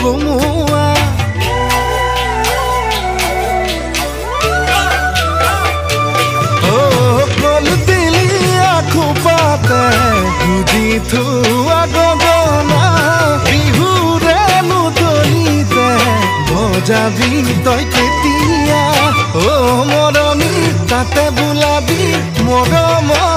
গুমুৱা থোৱা গগনা বিহুৰে মুদলিতে বজাবি তই কেতিয়া অ মৰমী তাতে বোলাবি মৰমৰ